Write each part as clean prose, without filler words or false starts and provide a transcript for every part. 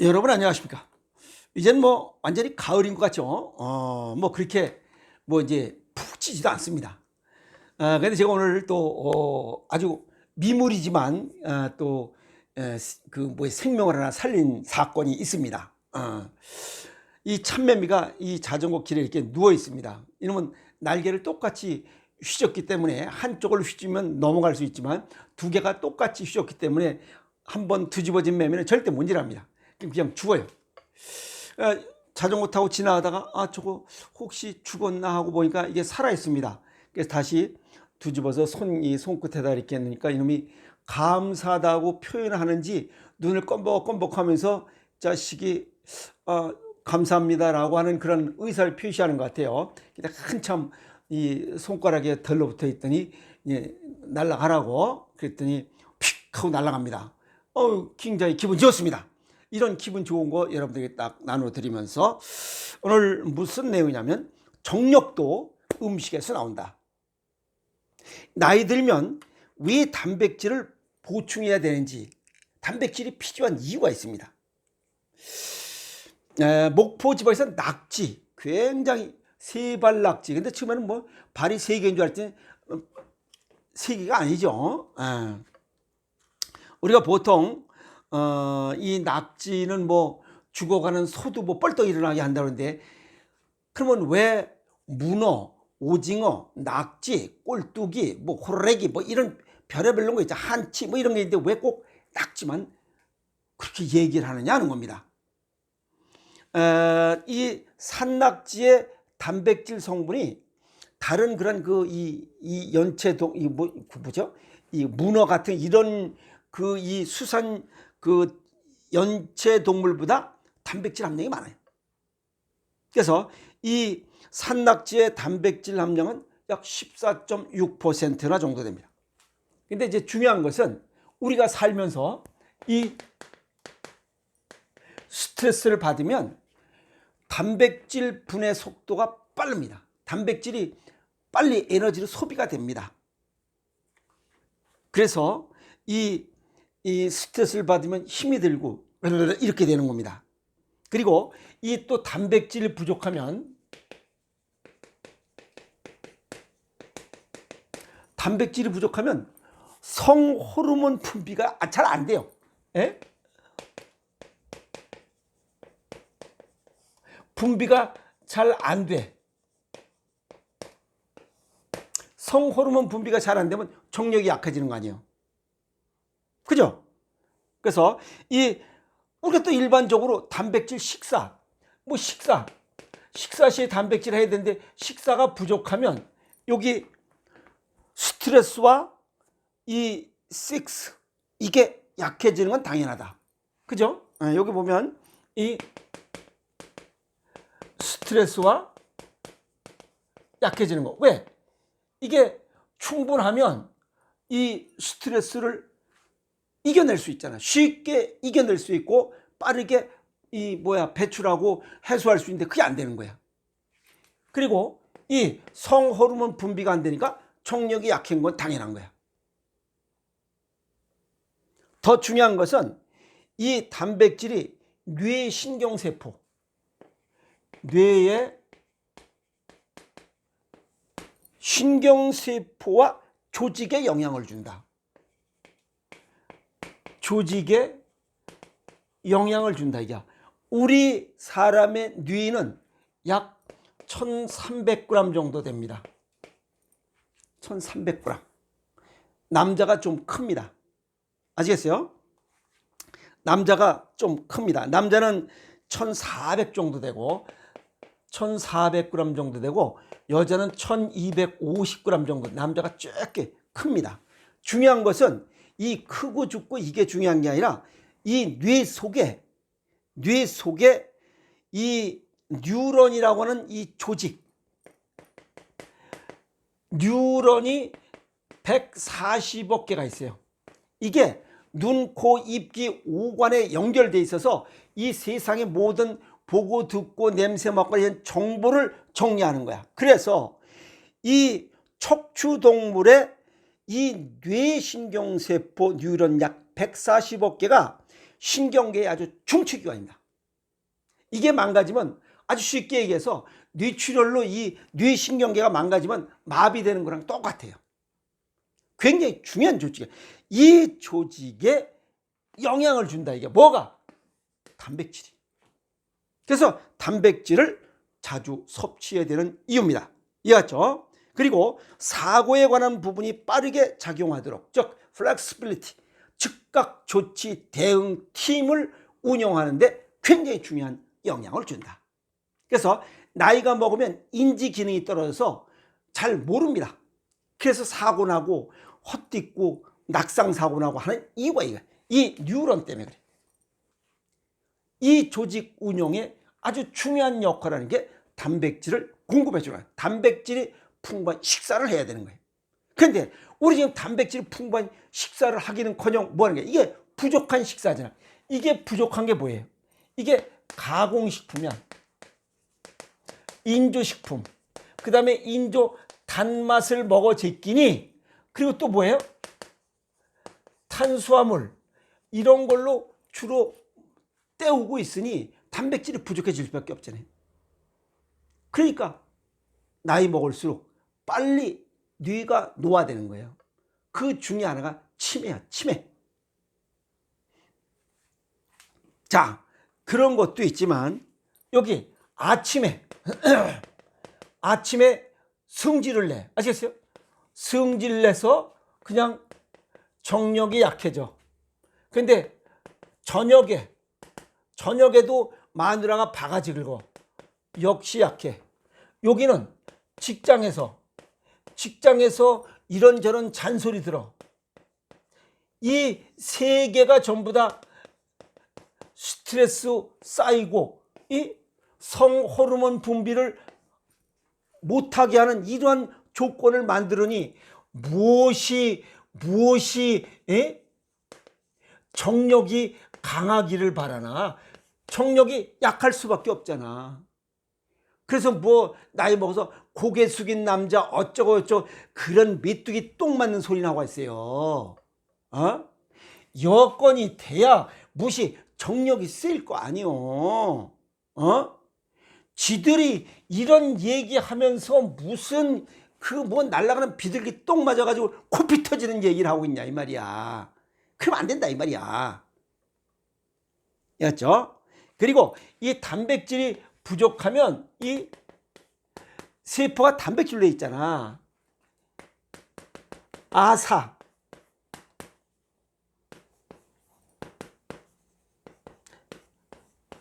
여러분 안녕하십니까? 이젠 뭐 완전히 가을인 것 같죠? 뭐 그렇게 뭐 이제 푹 찌지도 않습니다. 근데 제가 오늘 또 아주 미물이지만 또 그 뭐 생명을 하나 살린 사건이 있습니다. 이 참매미가 이 자전거 길에 이렇게 누워 있습니다. 이놈은 날개를 똑같이 휘젓기 때문에 한쪽을 휘지면 넘어갈 수 있지만 두 개가 똑같이 휘젓기 때문에 한번 뒤집어진 매미는 절대 못 일합니다. 그냥 죽어요. 자전거 타고 지나가다가 저거 혹시 죽었나 하고 보니까 이게 살아 있습니다. 그래서 다시 뒤집어서 이 손끝에다 이렇게 놓으니까 이놈이 감사하다고 표현을 하는지 눈을 껌벅껌벅 하면서 자식이 감사합니다라고 하는 그런 의사를 표시하는 것 같아요. 한참 이 손가락에 덜러붙어 있더니 날아가라고 그랬더니 픽 하고 날아갑니다. 굉장히 기분 좋습니다. 이런 기분 좋은 거 여러분들에게 딱 나눠드리면서 오늘 무슨 내용이냐면 정력도 음식에서 나온다. 나이 들면 왜 단백질을 보충해야 되는지 단백질이 필요한 이유가 있습니다. 목포 지방에서 낙지 굉장히 세발 낙지, 근데 처음에는 뭐 발이 세 개인 줄 알았더니 세 개가 아니죠. 우리가 보통 이 낙지는 뭐 죽어가는 소도 뭐 뻘떡 일어나게 한다는데, 그러면 왜 문어, 오징어, 낙지, 꼴뚜기, 뭐 호래기 뭐 이런 별의별 거 있죠. 한치 뭐 이런 게 있는데 왜 꼭 낙지만 그렇게 얘기를 하느냐 하는 겁니다. 이 산낙지의 단백질 성분이 다른 그런 이 연체동 뭐죠? 이 문어 같은 이런 이 수산 연체 동물보다 단백질 함량이 많아요. 그래서 이 산낙지의 단백질 함량은 약 14.6%나 정도 됩니다. 근데 이제 중요한 것은 우리가 살면서 이 스트레스를 받으면 단백질 분해 속도가 빠릅니다. 단백질이 빨리 에너지로 소비가 됩니다. 그래서 이 스트레스를 받으면 힘이 들고 이렇게 되는 겁니다. 그리고 이 또 단백질이 부족하면 성호르몬 분비가 잘 안 돼요. 분비가 잘 안 돼. 성호르몬 분비가 잘 안 되면 정력이 약해지는 거 아니에요. 그죠? 그래서 우리가 또 일반적으로 단백질 식사 시에 단백질 해야 되는데 식사가 부족하면 여기 스트레스와 이 식스 이게 약해지는 건 당연하다. 그죠? 여기 보면 이 스트레스와 약해지는 거. 왜? 이게 충분하면 이 스트레스를 이겨낼 수 있잖아. 쉽게 이겨낼 수 있고 빠르게 배출하고 해소할 수 있는데 그게 안 되는 거야. 그리고 이 성호르몬 분비가 안 되니까 정력이 약한 건 당연한 거야. 더 중요한 것은 이 단백질이 뇌의 신경세포와 조직에 영향을 준다. 조직에 영향을 준다. 이게 우리 사람의 뇌는 약 1300g 정도 됩니다. 1300g. 남자가 좀 큽니다. 아시겠어요? 남자가 좀 큽니다. 남자는 1400 정도 되고 1400g 정도 되고 여자는 1250g 정도. 남자가 쬐게 큽니다. 중요한 것은 이 크고 죽고 이게 중요한 게 아니라 이 뇌 속에 이 뉴런이라고 하는 이 조직, 뉴런이 140억 개가 있어요. 이게 눈, 코, 입, 귀, 오관에 연결돼 있어서 이 세상의 모든 보고 듣고 냄새 맡고 이런 정보를 정리하는 거야. 그래서 이 척추동물의 이 뇌신경세포 뉴런 약 140억 개가 신경계의 아주 중추기관입니다. 이게 망가지면 아주 쉽게 얘기해서 뇌출혈로 이 뇌신경계가 망가지면 마비되는 거랑 똑같아요. 굉장히 중요한 조직이에요. 이 조직에 영향을 준다. 이게 뭐가? 단백질이. 그래서 단백질을 자주 섭취해야 되는 이유입니다. 이해갔죠? 그리고 사고에 관한 부분이 빠르게 작용하도록, 즉 플렉시빌리티, 즉각 조치 대응 팀을 운영하는데 굉장히 중요한 영향을 준다. 그래서 나이가 먹으면 인지 기능이 떨어져서 잘 모릅니다. 그래서 사고 나고 헛디고 낙상 사고 나고 하는 이유가 이거예요. 이 뉴런 때문에 그래. 이 조직 운용에 아주 중요한 역할을 하는 게 단백질을 공급해 주는 거예요. 단백질이 풍부한 식사를 해야 되는 거예요. 그런데 우리 지금 단백질이 풍부한 식사를 하기는커녕 뭐 하는 게 이게 부족한 식사잖아. 이게 부족한 게 뭐예요? 이게 가공식품이야. 인조식품. 그 다음에 인조 단맛을 먹어 제끼니, 그리고 또 뭐예요? 탄수화물 이런 걸로 주로 때우고 있으니 단백질이 부족해질 수밖에 없잖아요. 그러니까 나이 먹을수록 빨리 뇌가 노화되는 거예요. 그 중에 하나가 치매야, 치매. 자, 그런 것도 있지만 여기 아침에 아침에 성질을 내. 아시겠어요? 성질 내서 그냥 정력이 약해져. 근데 저녁에도 마누라가 바가지 긁어. 역시 약해. 여기는 직장에서 이런저런 잔소리 들어. 이 세 개가 전부 다 스트레스 쌓이고 이 성호르몬 분비를 못하게 하는 이러한 조건을 만들으니 무엇이 정력이 강하기를 바라나. 정력이 약할 수밖에 없잖아. 그래서 뭐 나이 먹어서 고개 숙인 남자 어쩌고 그런 메뚜기 똥 맞는 소리 나고 있어요. 여건이 돼야 무시 정력이 쓰일 거 아니요. 지들이 이런 얘기하면서 무슨 그 뭐 날아가는 비둘기 똥 맞아가지고 코피 터지는 얘기를 하고 있냐 이 말이야. 그러면 안 된다 이 말이야. 알았죠? 그리고 이 단백질이 부족하면 이 세포가 단백질로 돼 있잖아. 아사.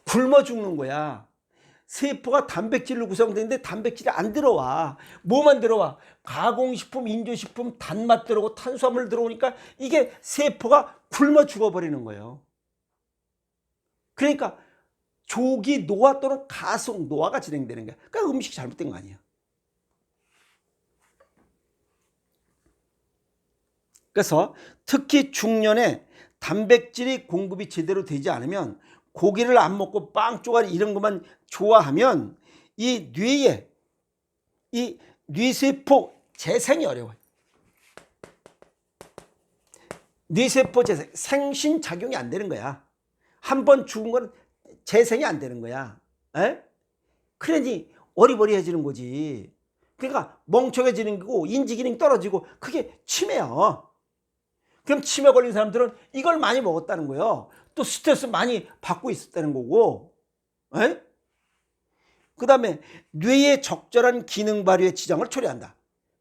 굶어 죽는 거야. 세포가 단백질로 구성되는데 단백질이 안 들어와. 뭐만 들어와? 가공식품, 인조식품, 단맛 들어오고 탄수화물 들어오니까 이게 세포가 굶어 죽어버리는 거예요. 그러니까 조기 노화 또는 가속 노화가 진행되는 거야. 그러니까 음식이 잘못된 거 아니야. 그래서 특히 중년에 단백질이 공급이 제대로 되지 않으면 고기를 안 먹고 빵 쪼가리 이런 것만 좋아하면 이 뇌에 이 뇌세포 재생이 어려워요. 뇌세포 재생, 생신작용이 안 되는 거야. 한 번 죽은 건 재생이 안 되는 거야. 그러니 어리버리해지는 거지. 그러니까 멍청해지는 거고 인지기능 떨어지고 그게 치매야. 그럼 치매 걸린 사람들은 이걸 많이 먹었다는 거예요. 또 스트레스 많이 받고 있었다는 거고. 그 다음에 뇌의 적절한 기능 발휘에 지장을 초래한다.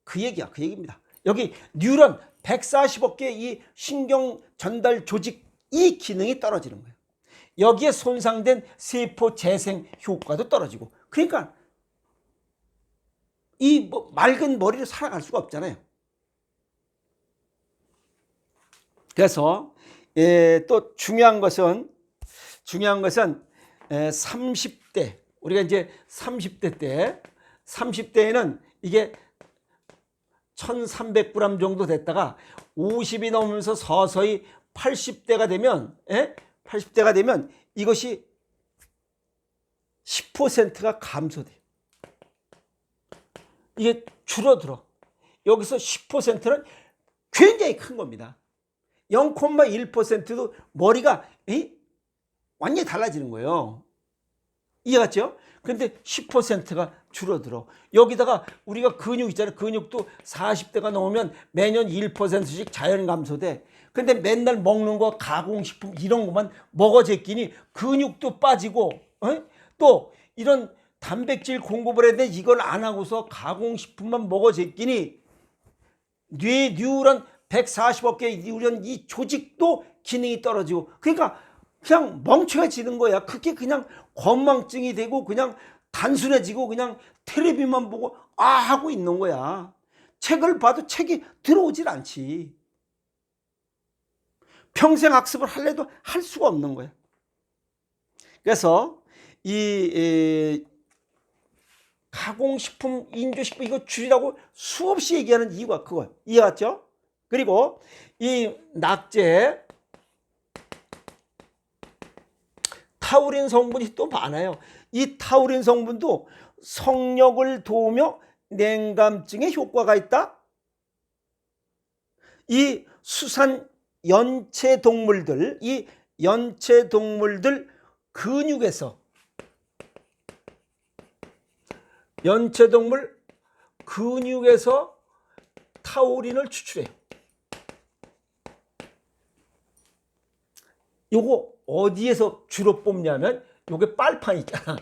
그 얘기야. 그 얘기입니다. 여기 뉴런 140억 개의 이 신경 전달 조직 이 기능이 떨어지는 거예요. 여기에 손상된 세포 재생 효과도 떨어지고. 그러니까 이 뭐 맑은 머리로 살아갈 수가 없잖아요. 그래서 또 중요한 것은 30대 우리가 이제 30대에는 이게 1300g 정도 됐다가 50이 넘으면서 서서히 80대가 되면 이것이 10%가 감소돼요. 이게 줄어들어. 여기서 10%는 굉장히 큰 겁니다. 0,1%도 머리가 완전히 달라지는 거예요. 이해갔죠? 근데 10%가 줄어들어. 여기다가 우리가 근육 있잖아요. 근육도 40대가 넘으면 매년 1%씩 자연 감소돼. 근데 맨날 먹는 거 가공식품 이런 것만 먹어 제끼니 근육도 빠지고 또 이런 단백질 공급을 해야 돼. 이걸 안 하고서 가공식품만 먹어 제끼니 뇌 뉴런 140억 개 뉴런 이 조직도 기능이 떨어지고 그러니까 그냥 멍청해지는 거야. 그게 그냥 건망증이 되고 그냥 단순해지고 그냥 텔레비만 보고 하고 있는 거야. 책을 봐도 책이 들어오질 않지. 평생 학습을 할래도 할 수가 없는 거야. 그래서 이 가공식품, 인조식품 이거 줄이라고 수없이 얘기하는 이유가 그거예요. 이해갔죠? 그리고 이 낙제 타우린 성분이 또 많아요. 이 타우린 성분도 성욕을 도우며 냉감증에 효과가 있다. 이 수산 연체 동물들, 이 연체 동물들 근육에서 연체동물 근육에서 타우린을 추출해요. 요거 어디에서 주로 뽑냐면 요게 빨판 있잖아.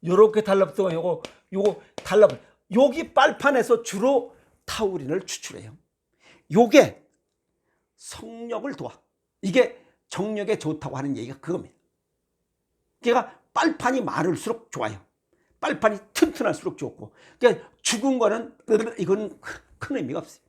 요렇게 달라붙어 요거 달라붙어. 여기 빨판에서 주로 타우린을 추출해요. 요게 성욕을 도와. 이게 정력에 좋다고 하는 얘기가 그겁니다. 그러니까 빨판이 많을수록 좋아요. 빨판이 튼튼할수록 좋고. 그러니까 죽은 거는 이건 큰 의미가 없어요.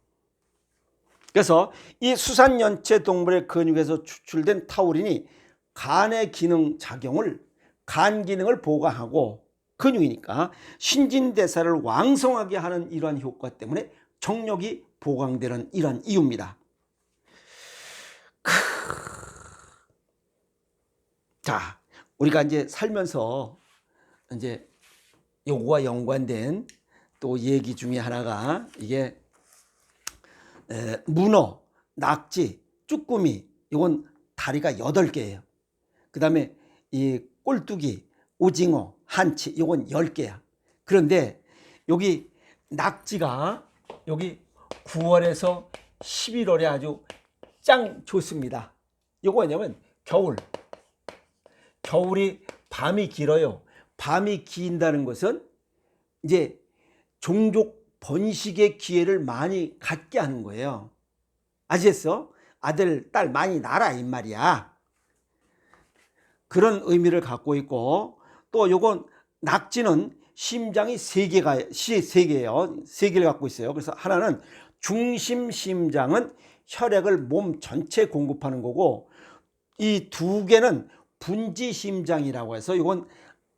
그래서 이 수산연체 동물의 근육에서 추출된 타우린이 간의 기능 작용을 간 기능을 보강하고 근육이니까 신진대사를 왕성하게 하는 이러한 효과 때문에 정력이 보강되는 이러한 이유입니다. 자, 우리가 이제 살면서 이제 요거와 연관된 또 얘기 중에 하나가 이게 문어, 낙지, 쭈꾸미 이건 다리가 8개예요. 그 다음에 이 꼴뚜기, 오징어, 한치 이건 10개야. 그런데 여기 낙지가 여기 9월에서 11월에 아주 짱 좋습니다. 이거 뭐냐면 겨울이 밤이 길어요. 밤이 긴다는 것은 이제 종족 번식의 기회를 많이 갖게 하는 거예요. 아시겠어? 아들, 딸 많이 낳아라 이 말이야. 그런 의미를 갖고 있고 또 요건 낙지는 심장이 3개예요. 3개를 갖고 있어요. 그래서 하나는 중심 심장은 혈액을 몸 전체에 공급하는 거고 이 2개는 분지 심장이라고 해서 이건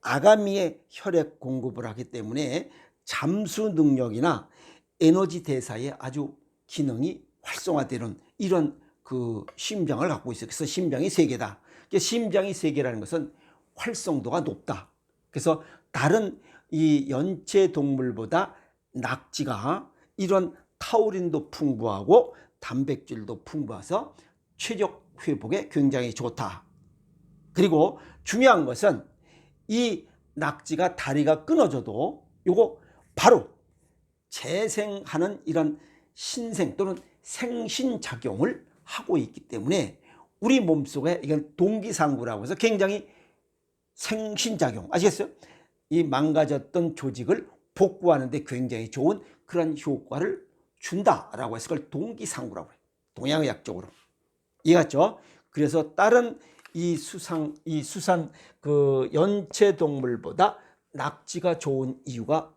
아가미에 혈액 공급을 하기 때문에 잠수 능력이나 에너지 대사에 아주 기능이 활성화되는 이런 그 심장을 갖고 있어요. 그래서 심장이 3개다. 심장이 3개라는 것은 활성도가 높다. 그래서 다른 이 연체 동물보다 낙지가 이런 타우린도 풍부하고 단백질도 풍부해서 체력 회복에 굉장히 좋다. 그리고 중요한 것은 이 낙지가 다리가 끊어져도 요거 바로 재생하는 이런 신생 또는 생신작용을 하고 있기 때문에 우리 몸속에 이건 동기상구라고 해서 굉장히 생신작용 아시겠어요? 이 망가졌던 조직을 복구하는 데 굉장히 좋은 그런 효과를 준다라고 해서 그걸 동기상구라고 해요. 동양의학적으로. 이해갔죠? 그래서 다른 이 수산 그 연체 동물보다 낙지가 좋은 이유가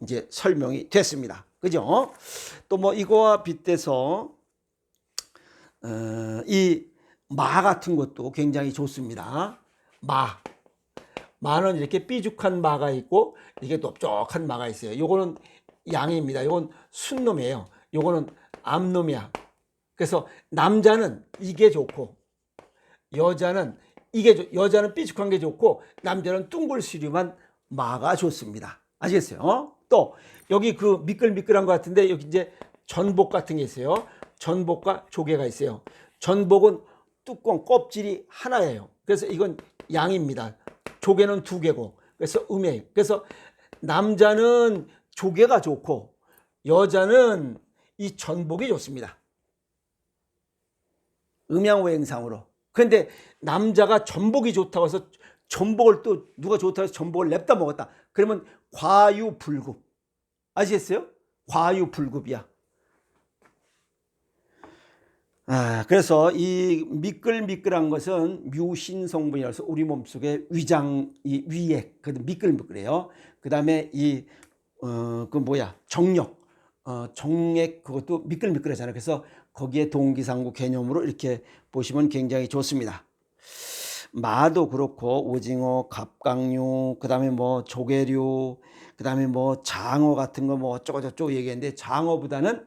이제 설명이 됐습니다. 그죠? 또 뭐 이거와 빗대서 이 마 같은 것도 굉장히 좋습니다. 마는 이렇게 삐죽한 마가 있고 이게 넓적한 마가 있어요. 요거는 양입니다. 요건 순놈이에요. 요거는 암놈이야. 그래서 남자는 이게 좋고 여자는 여자는 삐죽한 게 좋고 남자는 둥글시름한 마가 좋습니다. 아시겠어요? 또 여기 그 미끌미끌한 것 같은데 여기 이제 전복 같은 게 있어요. 전복과 조개가 있어요. 전복은 뚜껑 껍질이 하나예요. 그래서 이건 양입니다. 조개는 2개고. 그래서 음이에요. 그래서 남자는 조개가 좋고 여자는 이 전복이 좋습니다. 음양오행상으로. 그런데 남자가 전복이 좋다고 해서 전복을 또 누가 좋다고 해서 전복을 냅다 먹었다. 그러면 과유불급. 아시겠어요? 과유불급이야. 그래서 이 미끌미끌한 것은 묘신 성분이라서 우리 몸속에 위장, 이 위액, 그 미끌미끌해요. 그 다음에 정력, 정액, 그것도 미끌미끌하잖아요. 그래서 거기에 동기상구 개념으로 이렇게 보시면 굉장히 좋습니다. 마도 그렇고 오징어, 갑각류, 그 다음에 뭐 조개류, 그 다음에 뭐 장어 같은 거 뭐 어쩌고저쩌고 얘기했는데 장어보다는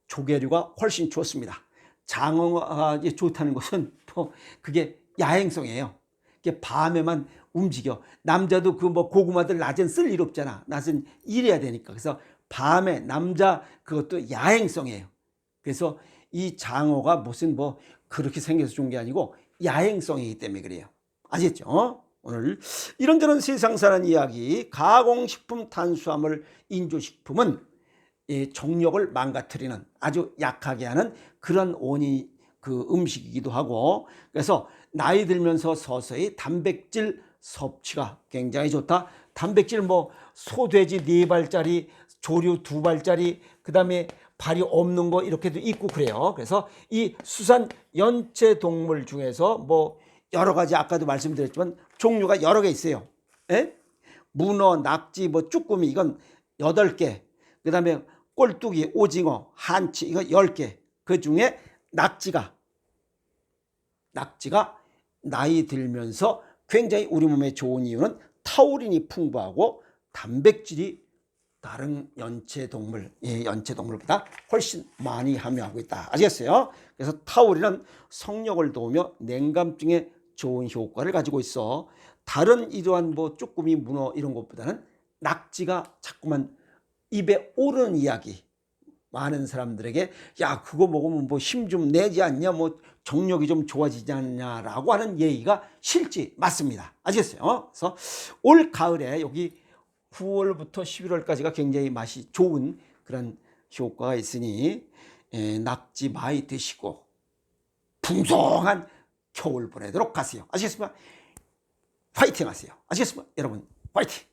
조개류가 훨씬 좋습니다. 장어가 좋다는 것은 뭐 그게 야행성이에요. 그게 밤에만 움직여. 남자도 그 뭐 고구마들 낮엔 쓸 일 없잖아. 낮은 일해야 되니까. 그래서 밤에 남자 그것도 야행성이에요. 그래서 이 장어가 무슨 뭐 그렇게 생겨서 좋은 게 아니고 야행성이기 때문에 그래요. 아시겠죠? 오늘 이런저런 세상 사는 이야기, 가공식품 탄수화물 인조식품은 정력을 망가뜨리는 아주 약하게 하는 그런 음식이기도 하고, 그래서 나이 들면서 서서히 단백질 섭취가 굉장히 좋다. 단백질 뭐 소돼지 4발짜리, 조류 2발짜리, 그 다음에 발이 없는 거 이렇게도 있고 그래요. 그래서 이 수산 연체 동물 중에서 뭐 여러 가지 아까도 말씀드렸지만 종류가 여러 개 있어요. 에? 문어, 낙지, 뭐 쭈꾸미 이건 8개. 그 다음에 꼴뚜기, 오징어, 한치 이거 10개. 그 중에 낙지가 나이 들면서 굉장히 우리 몸에 좋은 이유는 타우린이 풍부하고 단백질이 다른 연체동물보다 훨씬 많이 함유하고 있다. 아시겠어요? 그래서 타우린은 성욕을 도우며 냉감증에 좋은 효과를 가지고 있어. 다른 이러한 뭐 쭈꾸미, 문어 이런 것보다는 낙지가 자꾸만 입에 오르는 이야기. 많은 사람들에게 야 그거 먹으면 뭐 힘 좀 내지 않냐, 뭐 정력이 좀 좋아지지 않냐라고 하는 얘기가 실제 맞습니다. 아시겠어요? 그래서 올 가을에 여기 9월부터 11월까지가 굉장히 맛이 좋은 그런 효과가 있으니 낙지 많이 드시고 풍성한 겨울 보내도록 하세요. 아시겠습니까? 화이팅 하세요. 아시겠습니까? 여러분 화이팅!